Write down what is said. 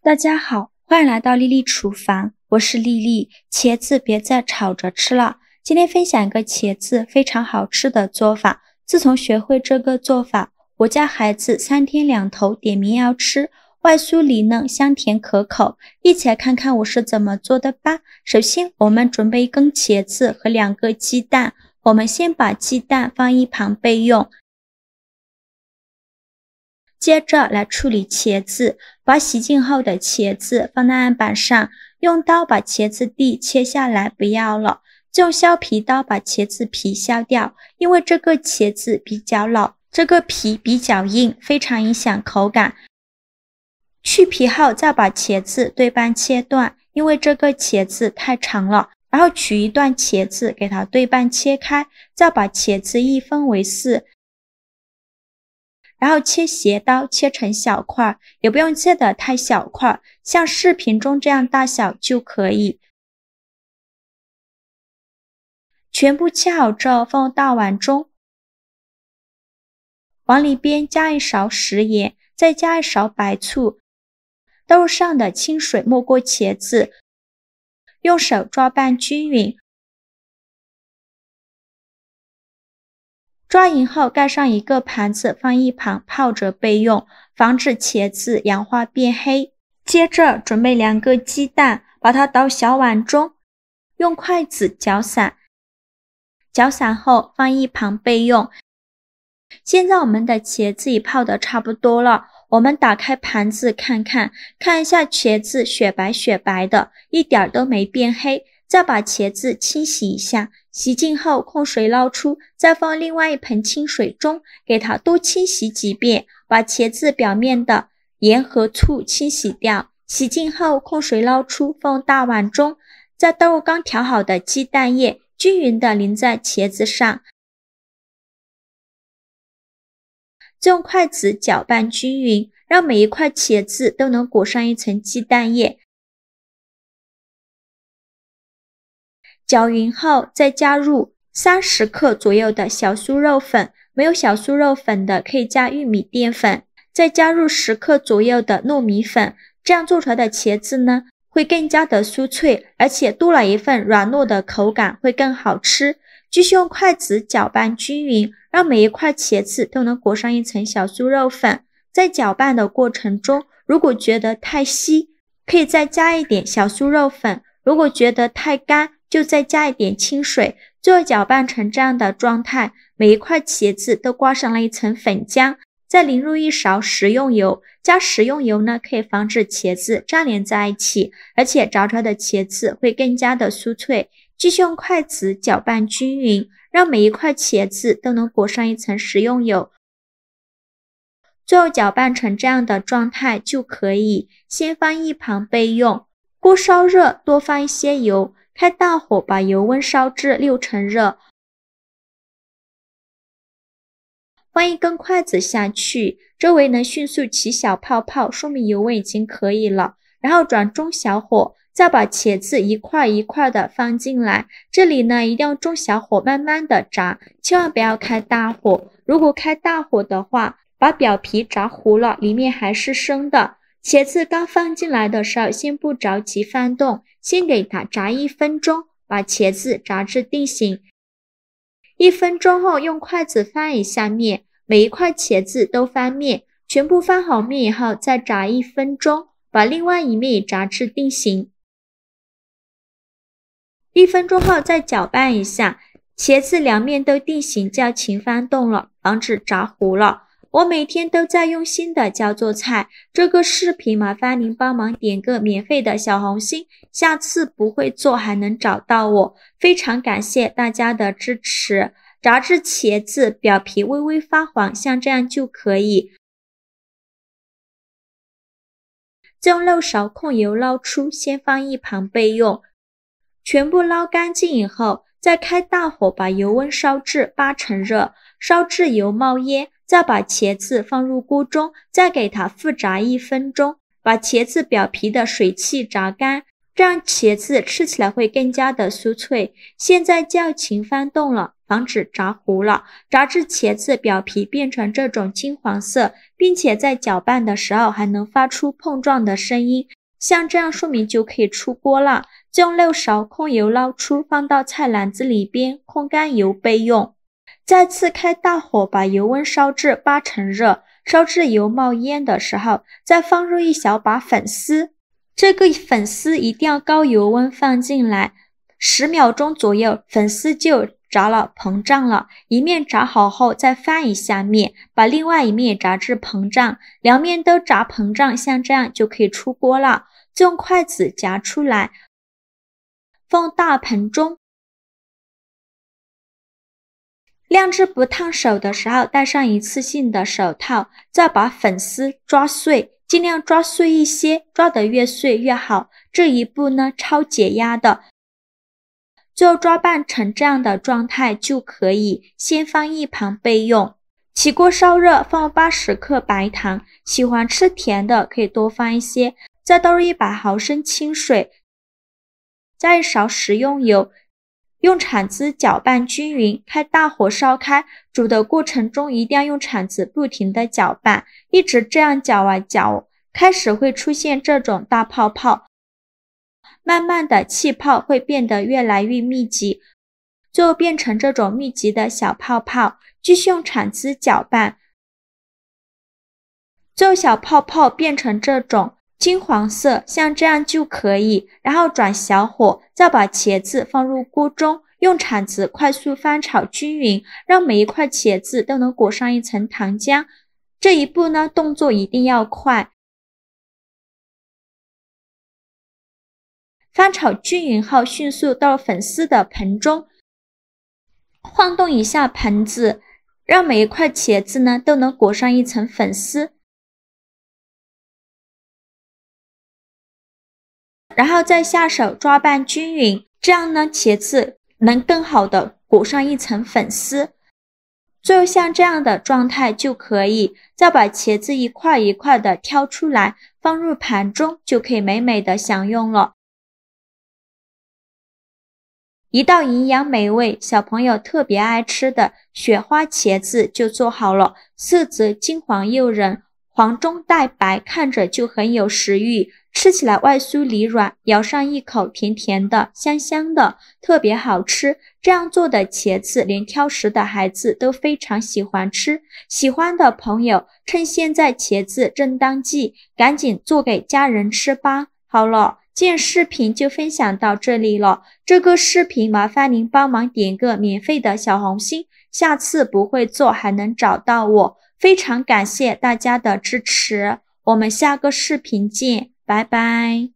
大家好，欢迎来到丽丽厨房，我是丽丽。茄子别再炒着吃了，今天分享一个茄子非常好吃的做法。自从学会这个做法，我家孩子3天2头点名要吃，外酥里嫩，香甜可口。一起来看看我是怎么做的吧。首先，我们准备1根茄子和2个鸡蛋。我们先把鸡蛋放一旁备用。接着来处理茄子，把洗净后的茄子放在案板上，用刀把茄子蒂切下来，不要了。用削皮刀把茄子皮削掉，因为这个茄子比较老，这个皮比较硬，非常影响口感。去皮后再把茄子对半切断，因为这个茄子太长了。然后取一段茄子给它对半切开，再把茄子一分为4。然后切斜刀切成小块，也不用切得太小块，像视频中这样大小就可以。全部切好之后放大碗中，往里边加1勺食盐，再加1勺白醋，豆上的清水没过茄子，用手抓拌均匀。抓匀后盖上一个盘子放一旁泡着备用，防止茄子氧化变黑。接着准备2个鸡蛋，把它倒小碗中，用筷子搅散。搅散后放一旁备用。现在我们的茄子已泡得差不多了，我们打开盘子看一下茄子雪白雪白的，一点都没变黑。再把茄子清洗一下，洗净后控水捞出，再放另外一盆清水中，给它多清洗几遍，把茄子表面的盐和醋清洗掉。洗净后控水捞出，放大碗中，再倒入刚调好的鸡蛋液，均匀地淋在茄子上，再用筷子搅拌均匀，让每一块茄子都能裹上一层鸡蛋液。搅匀后再加入30克左右的小酥肉粉，没有小酥肉粉的可以加玉米淀粉，再加入10克左右的糯米粉，这样做出来的茄子呢会更加的酥脆，而且多了一份软糯的口感，会更好吃。继续用筷子搅拌均匀，让每一块茄子都能裹上一层小酥肉粉。在搅拌的过程中，如果觉得太稀，可以再加一点小酥肉粉，如果觉得太干，就再加一点清水，最后搅拌成这样的状态，每一块茄子都挂上了一层粉浆，再淋入1勺食用油。加食用油呢，可以防止茄子粘连在一起，而且炸出来的茄子会更加的酥脆。继续用筷子搅拌均匀，让每一块茄子都能裹上一层食用油。最后搅拌成这样的状态就可以，先放一旁备用。锅烧热，多放一些油，开大火把油温烧至6成热，放1根筷子下去，周围能迅速起小泡泡，说明油温已经可以了。然后转中小火，再把茄子一块一块的放进来。这里呢一定要中小火慢慢的炸，千万不要开大火。如果开大火的话，把表皮炸糊了，里面还是生的。茄子刚放进来的时候，先不着急翻动，先给它炸1分钟，把茄子炸至定型。1分钟后用筷子翻一下面，每一块茄子都翻面，全部翻好面以后再炸1分钟，把另外一面也炸至定型。1分钟后再搅拌一下，茄子2面都定型，就要勤翻动了，防止炸糊了。我每天都在用心的教做菜，这个视频麻烦您帮忙点个免费的小红心，下次不会做还能找到我，非常感谢大家的支持。炸至茄子表皮微微发黄，像这样就可以。再用漏勺控油捞出，先放一旁备用。全部捞干净以后，再开大火把油温烧至8成热，烧至油冒烟，再把茄子放入锅中，再给它复炸1分钟，把茄子表皮的水汽炸干。这样茄子吃起来会更加的酥脆。现在就要勤翻动了，防止炸糊了。炸至茄子表皮变成这种金黄色，并且在搅拌的时候还能发出碰撞的声音，像这样说明就可以出锅了。就用6勺空油捞出，放到菜篮子里边，控干油备用。再次开大火，把油温烧至8成热，烧至油冒烟的时候，再放入1小把粉丝。这个粉丝一定要高油温放进来，10秒钟左右，粉丝就炸了，膨胀了。一面炸好后，再翻一下面，把另外一面也炸至膨胀，2面都炸膨胀，像这样就可以出锅了。就用筷子夹出来，放大盆中。晾至不烫手的时候，戴上一次性的手套，再把粉丝抓碎，尽量抓碎一些，抓得越碎越好。这一步呢，超解压的。最后抓拌成这样的状态就可以，先放一旁备用。起锅烧热，放入80克白糖，喜欢吃甜的可以多放一些。再倒入100毫升清水，加1勺食用油，用铲子搅拌均匀，开大火烧开。煮的过程中一定要用铲子不停地搅拌，一直这样搅啊搅，开始会出现这种大泡泡，慢慢的气泡会变得越来越密集，最后变成这种密集的小泡泡。继续用铲子搅拌，最后小泡泡变成这种金黄色，像这样就可以。然后转小火，再把茄子放入锅中，用铲子快速翻炒均匀，让每一块茄子都能裹上一层糖浆。这一步呢，动作一定要快。翻炒均匀后，迅速倒入粉丝的盆中，晃动一下盆子，让每一块茄子呢都能裹上一层粉丝。然后再下手抓拌均匀，这样呢茄子能更好的裹上一层粉丝。最后像这样的状态就可以，再把茄子一块一块的挑出来，放入盘中，就可以美美的享用了。一道营养美味，小朋友特别爱吃的雪花茄子就做好了，色泽金黄诱人，黄中带白，看着就很有食欲，吃起来外酥里软，咬上一口甜甜的，香香的，特别好吃。这样做的茄子，连挑食的孩子都非常喜欢吃。喜欢的朋友，趁现在茄子正当季，赶紧做给家人吃吧。好了，今天视频就分享到这里了。这个视频麻烦您帮忙点个免费的小红心，下次不会做还能找到我。非常感谢大家的支持，我们下个视频见，拜拜。